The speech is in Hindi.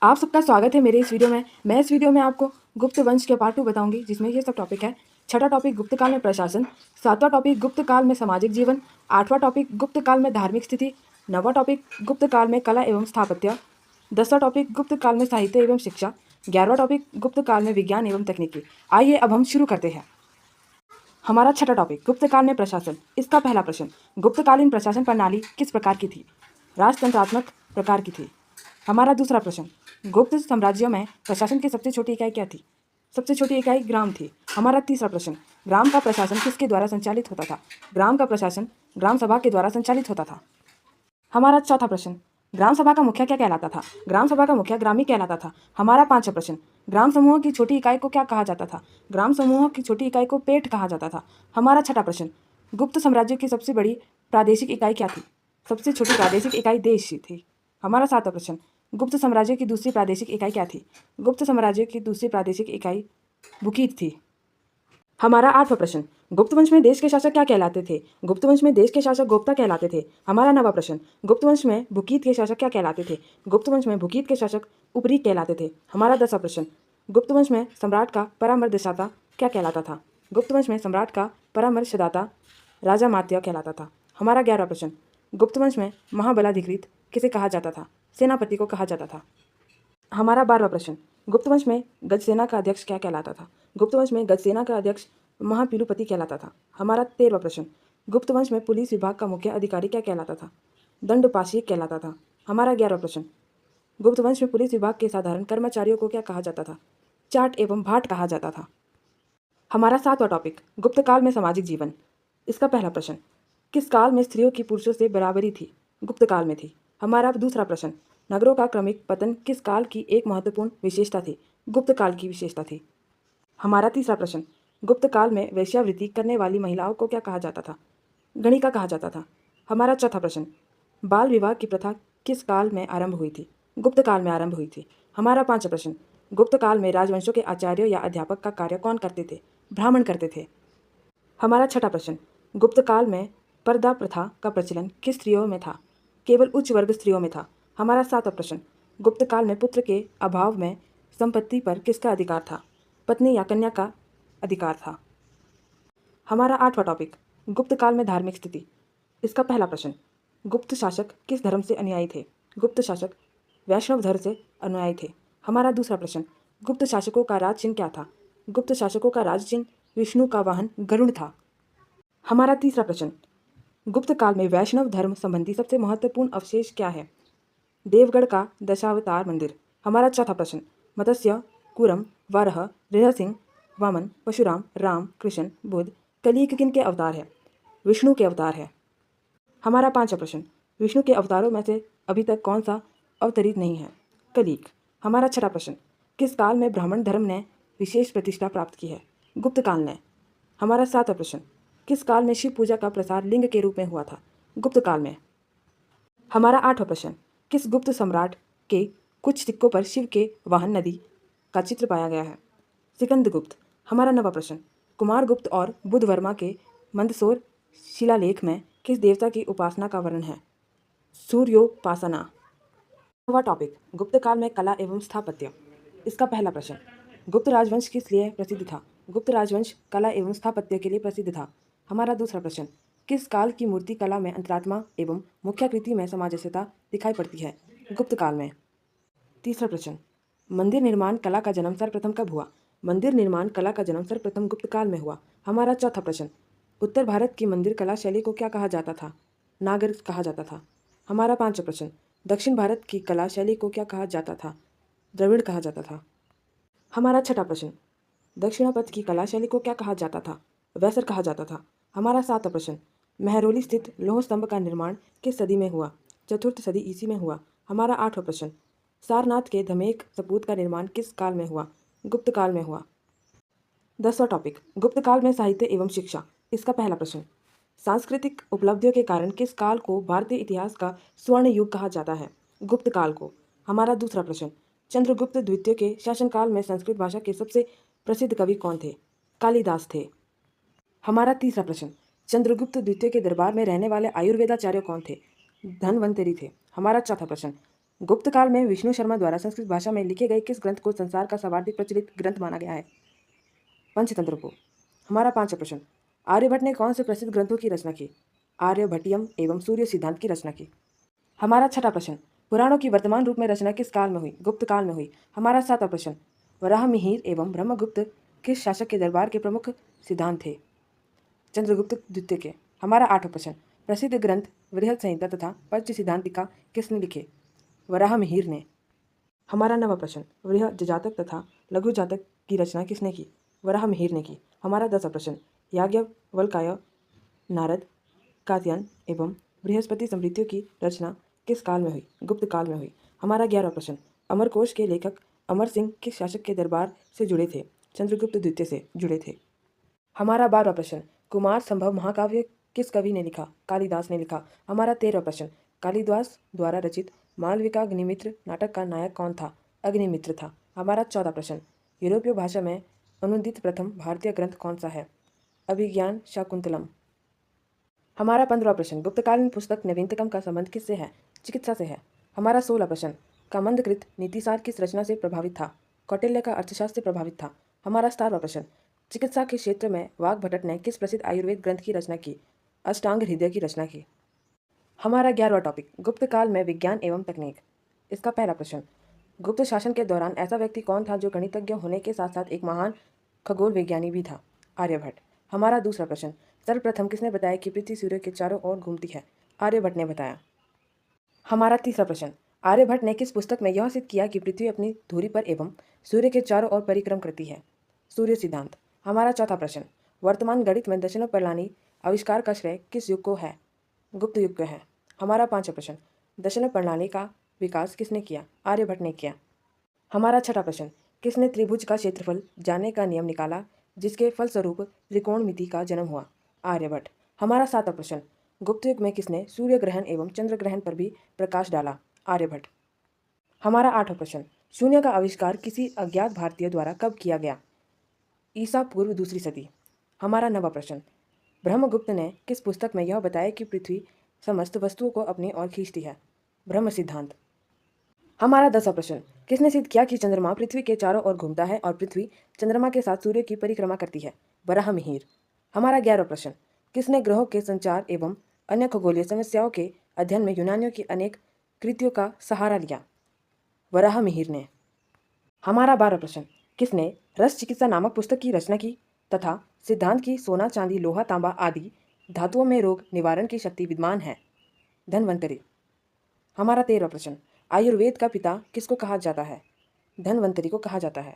आप सबका स्वागत है मेरे इस वीडियो में। मैं इस वीडियो में आपको गुप्त वंश के पार्ट 2 बताऊंगी, जिसमें ये सब टॉपिक है। छठा टॉपिक गुप्त काल में प्रशासन, सातवां टॉपिक गुप्त काल में सामाजिक जीवन, आठवां टॉपिक गुप्त काल में धार्मिक स्थिति, नौवां टॉपिक गुप्त काल में कला एवं स्थापत्य, 10वां टॉपिक गुप्त काल में साहित्य एवं शिक्षा, 11वां टॉपिक गुप्त काल में विज्ञान एवं तकनीकी। आइए अब हम शुरू करते हैं। हमारा छठा टॉपिक गुप्त काल में प्रशासन। इसका पहला प्रश्न, गुप्तकालीन प्रशासन प्रणाली किस प्रकार की थी? राजतंत्रात्मक प्रकार की थी। हमारा दूसरा प्रश्न, गुप्त साम्राज्यों में प्रशासन की सबसे छोटी इकाई क्या थी? सबसे छोटी इकाई ग्राम थी। हमारा तीसरा प्रश्न, ग्राम का प्रशासन किसके द्वारा संचालित होता था? ग्राम का प्रशासन ग्राम सभा के द्वारा संचालित होता था। हमारा चौथा प्रश्न, ग्राम सभा का मुखिया क्या कहलाता था? ग्राम सभा का मुखिया ग्रामी कहलाता था। हमारा पांचवा प्रश्न, ग्राम समूह की छोटी इकाई को क्या कहा जाता था? ग्राम समूह की छोटी इकाई को पेट कहा जाता था। हमारा छठा प्रश्न, गुप्त साम्राज्य की सबसे बड़ी प्रादेशिक इकाई क्या थी? सबसे छोटी प्रादेशिक इकाई देश थी। हमारा सातवां प्रश्न, गुप्त साम्राज्य की दूसरी प्रादेशिक इकाई क्या थी? गुप्त साम्राज्य की दूसरी प्रादेशिक इकाई बुकीत थी। हमारा आठवां प्रश्न, गुप्त वंश में देश के शासक क्या कहलाते थे? गुप्त वंश में देश के शासक गोप्ता कहलाते थे। हमारा नवा प्रश्न, गुप्त वंश में भूकीत के शासक क्या कहलाते थे? गुप्त वंश में भूकीत के शासक उपरीत कहलाते थे। हमारा 10वां प्रश्न, गुप्त वंश में सम्राट का परामर्शदाता क्या कहलाता था? गुप्त वंश में सम्राट का परामर्शदाता राजा मात्य कहलाता था। हमारा 11वां प्रश्न, गुप्त वंश में महाबलाधिकृत किसे कहा जाता था? सेनापति को कहा जाता था। हमारा 12वां प्रश्न, गुप्त वंश में गजसेना का अध्यक्ष क्या कहलाता था? गुप्त वंश में गजसेना का अध्यक्ष महापीलुपति कहलाता था। हमारा 13वां प्रश्न, गुप्त वंश में पुलिस विभाग का मुख्य अधिकारी क्या कहलाता था? दंडपाशीक कहलाता था। हमारा 11वां प्रश्न, गुप्त वंश में पुलिस विभाग के साधारण कर्मचारियों को क्या कहा जाता था? चाट एवं भाट कहा जाता था। हमारा 7वां टॉपिक, गुप्त काल में सामाजिक जीवन। इसका पहला प्रश्न, किस काल में स्त्रियों की पुरुषों से बराबरी थी? गुप्त काल में थी। हमारा दूसरा प्रश्न, नगरों का क्रमिक पतन किस काल की एक महत्वपूर्ण विशेषता थी? गुप्त काल की विशेषता थी। हमारा तीसरा प्रश्न, गुप्त काल में वेश्यावृत्ति करने वाली महिलाओं को क्या कहा जाता था? गणिका कहा जाता था। हमारा चौथा प्रश्न, बाल विवाह की प्रथा किस काल में आरंभ हुई थी? गुप्त काल में आरंभ हुई थी। हमारा पांचवा प्रश्न, गुप्त काल में राजवंशों के आचार्यों या अध्यापक का कार्य कौन करते थे? ब्राह्मण करते थे। हमारा छठा प्रश्न, गुप्त काल में पर्दा प्रथा का प्रचलन किस स्त्रियों में था? केवल उच्च वर्ग स्त्रियों में था। हमारा सातवां प्रश्न, गुप्त काल में पुत्र के अभाव में संपत्ति पर किसका अधिकार था? पत्नी या कन्या का अधिकार था। हमारा आठवां टॉपिक, गुप्त काल में धार्मिक स्थिति। इसका पहला प्रश्न, गुप्त शासक किस धर्म से अनुयायी थे? गुप्त शासक वैष्णव धर्म से अनुयायी थे। हमारा दूसरा प्रश्न, गुप्त शासकों का राज चिन्ह क्या था? गुप्त शासकों का राज चिन्ह विष्णु का वाहन गरुड़ था। हमारा तीसरा प्रश्न, गुप्त काल में वैष्णव धर्म संबंधी सबसे महत्वपूर्ण अवशेष क्या है? देवगढ़ का दशावतार मंदिर। हमारा चौथा प्रश्न, मत्स्य, कूरम, वारह, नृसिंह, वामन, परशुराम, राम, कृष्ण, बुद्ध, कलियुग किन के अवतार है? विष्णु के अवतार है। हमारा पांचवा प्रश्न, विष्णु के अवतारों में से अभी तक कौन सा अवतरित नहीं है? कलियुग। हमारा छठा प्रश्न, किस काल में ब्राह्मण धर्म ने विशेष प्रतिष्ठा प्राप्त की है? गुप्त काल ने। हमारा सातवां प्रश्न, किस काल में शिव पूजा का प्रसार लिंग के रूप में हुआ था? गुप्त काल में। हमारा आठवां प्रश्न, किस गुप्त सम्राट के कुछ सिक्कों पर शिव के वाहन नदी का चित्र पाया गया है? सिकंदगुप्त। हमारा नवा प्रश्न, कुमार गुप्त और बुद्ध वर्मा के मंदसौर शिलालेख में किस देवता की उपासना का वर्णन है? सूर्योपासना। नवा टॉपिक, गुप्त काल में कला एवं स्थापत्य। इसका पहला प्रश्न, गुप्त राजवंश किस लिए प्रसिद्ध था? गुप्त राजवंश कला एवं स्थापत्य के लिए प्रसिद्ध था। हमारा दूसरा प्रश्न, किस काल की मूर्ति कला में अंतरात्मा एवं मुख्याकृति में सामंजस्यता दिखाई पड़ती है? गुप्त काल में। तीसरा प्रश्न, मंदिर निर्माण कला का जन्म सर्वप्रथम कब हुआ? मंदिर निर्माण कला का जन्म सर्वप्रथम गुप्त काल में हुआ। हमारा चौथा प्रश्न, उत्तर भारत की मंदिर कला शैली को क्या कहा जाता था? नागर कहा जाता था। हमारा पांचवा प्रश्न, दक्षिण भारत की कला शैली को क्या कहा जाता था? द्रविड़ कहा जाता था। हमारा छठा प्रश्न, दक्षिणापथ की कला शैली को क्या कहा जाता था? वैसर कहा जाता था। हमारा सातवां प्रश्न, मेहरौली स्थित लौह स्तंभ का निर्माण किस सदी में हुआ? चतुर्थ सदी ईसी में हुआ। हमारा आठवां प्रश्न, सारनाथ के धमेक सपूत का निर्माण किस काल में हुआ? गुप्त काल में हुआ। 10वां टॉपिक, गुप्त काल में साहित्य एवं शिक्षा। इसका पहला प्रश्न, सांस्कृतिक उपलब्धियों के कारण किस काल को भारतीय इतिहास का स्वर्ण युग कहा जाता है? गुप्त काल को। हमारा दूसरा प्रश्न, चंद्रगुप्त द्वितीय के शासनकाल में संस्कृत भाषा के सबसे प्रसिद्ध कवि कौन थे? कालिदास थे। हमारा तीसरा प्रश्न, चंद्रगुप्त द्वितीय के दरबार में रहने वाले आयुर्वेदाचार्य कौन थे? धन्वंतरी थे। हमारा चौथा प्रश्न, गुप्त काल में विष्णु शर्मा द्वारा संस्कृत भाषा में लिखे गए किस ग्रंथ को संसार का सर्वाधिक प्रचलित ग्रंथ माना गया है? पंचतंत्र को। हमारा 5वां प्रश्न, आर्यभट्ट ने कौन से प्रसिद्ध ग्रंथों की रचना की? आर्यभट्टियम एवं सूर्य सिद्धांत की रचना की। हमारा 6वां प्रश्न, पुराणों की वर्तमान रूप में रचना किस काल में हुई? गुप्त काल में हुई। हमारा 7वां प्रश्न, वराह मिहिर एवं ब्रह्मगुप्त किस शासक के दरबार के प्रमुख सिद्धांत थे? चंद्रगुप्त द्वितीय के। हमारा 8वां प्रश्न, प्रसिद्ध ग्रंथ बृहद संहिता तथा पंच सिद्धांतिका किसने लिखे? वराह मिहिर ने। हमारा 9वां प्रश्न, बृहद जातक तथा लघु जातक की रचना किसने की? वराह मिहिर ने की। हमारा 10वां प्रश्न, याज्ञवल्क्य, नारद, कात्यायन एवं बृहस्पति स्मृतियों की रचना किस काल में हुई? गुप्त काल में हुई। हमारा 11वां प्रश्न, अमरकोश के लेखक अमर सिंह किस शासक के दरबार से जुड़े थे? चंद्रगुप्त द्वितीय से जुड़े थे। हमारा 12वां प्रश्न, कुमार संभव महाकाव्य किस कवि ने लिखा? कालिदास ने लिखा। हमारा 13वां प्रश्न, कालिदास द्वारा रचित मालविका अग्निमित्र नाटक का नायक कौन था? अग्निमित्र था। हमारा 14वां प्रश्न, यूरोपीय भाषा में अनुदित प्रथम भारतीय ग्रंथ कौन सा है? अभिज्ञान शाकुंतलम। हमारा 15वां प्रश्न, गुप्तकालीन पुस्तक नवीनतम का संबंध किससे है? चिकित्सा से है। हमारा 16वां प्रश्न, कामंदकृत नीतिसार किस रचना से प्रभावित था? कौटिल्य का अर्थशास्त्र से प्रभावित था। हमारा 17वां प्रश्न, चिकित्सा के क्षेत्र में वाग्भट ने किस प्रसिद्ध आयुर्वेद ग्रंथ की रचना की? अष्टांग हृदय की रचना की। हमारा 11वां टॉपिक, गुप्त काल में विज्ञान एवं तकनीक। इसका पहला प्रश्न, गुप्त शासन के दौरान ऐसा व्यक्ति कौन था जो गणितज्ञ होने के साथ साथ एक महान खगोल विज्ञानी भी था? आर्यभट्ट। हमारा दूसरा प्रश्न, सर्वप्रथम किसने बताया कि पृथ्वी सूर्य के चारों ओर घूमती है? आर्यभट्ट ने बताया। हमारा तीसरा प्रश्न, आर्यभट्ट ने किस पुस्तक में यह सिद्ध किया कि पृथ्वी अपनी धुरी पर एवं सूर्य के चारों ओर परिक्रम करती है? सूर्य सिद्धांत। हमारा चौथा प्रश्न, वर्तमान गणित में दशमलव प्रणाली आविष्कार का श्रेय किस युग को है? गुप्त युग को है। हमारा पांचवा प्रश्न, दशमलव प्रणाली का विकास किसने किया? आर्यभट्ट ने किया। हमारा छठा प्रश्न, किसने त्रिभुज का क्षेत्रफल जानने का नियम निकाला जिसके फलस्वरूप त्रिकोणमिति का जन्म हुआ? आर्यभट्ट। हमारा सातवां प्रश्न, गुप्त युग में किसने सूर्य ग्रहण एवं चंद्र ग्रहण पर भी प्रकाश डाला? आर्यभट्ट। हमारा आठवां प्रश्न, शून्य का आविष्कार किसी अज्ञात भारतीय द्वारा कब किया गया? ईसा पूर्व 2री सदी। हमारा नवां प्रश्न, ब्रह्मगुप्त ने किस पुस्तक में यह बताया कि पृथ्वी समस्त वस्तुओं को अपनी ओर खींचती है? ब्रह्म सिद्धांत। हमारा 10वां प्रश्न, किसने सिद्ध किया कि चंद्रमा पृथ्वी के चारों ओर घूमता है और पृथ्वी चंद्रमा के साथ सूर्य की परिक्रमा करती है? वराह मिहिर। हमारा 11वां प्रश्न, किसने ग्रहों के संचार एवं अन्य खगोलीय समस्याओं के अध्ययन में यूनानियों की अनेक कृतियों का सहारा लिया? वराह मिहिर ने। हमारा 12वां प्रश्न, किसने रस चिकित्सा नामक पुस्तक की रचना की तथा सिद्धांत की सोना चांदी लोहा तांबा आदि धातुओं में रोग निवारण की शक्ति विद्यमान है? धन्वंतरि। हमारा 13वां प्रश्न, आयुर्वेद का पिता किसको कहा जाता है? धन्वंतरि को कहा जाता है।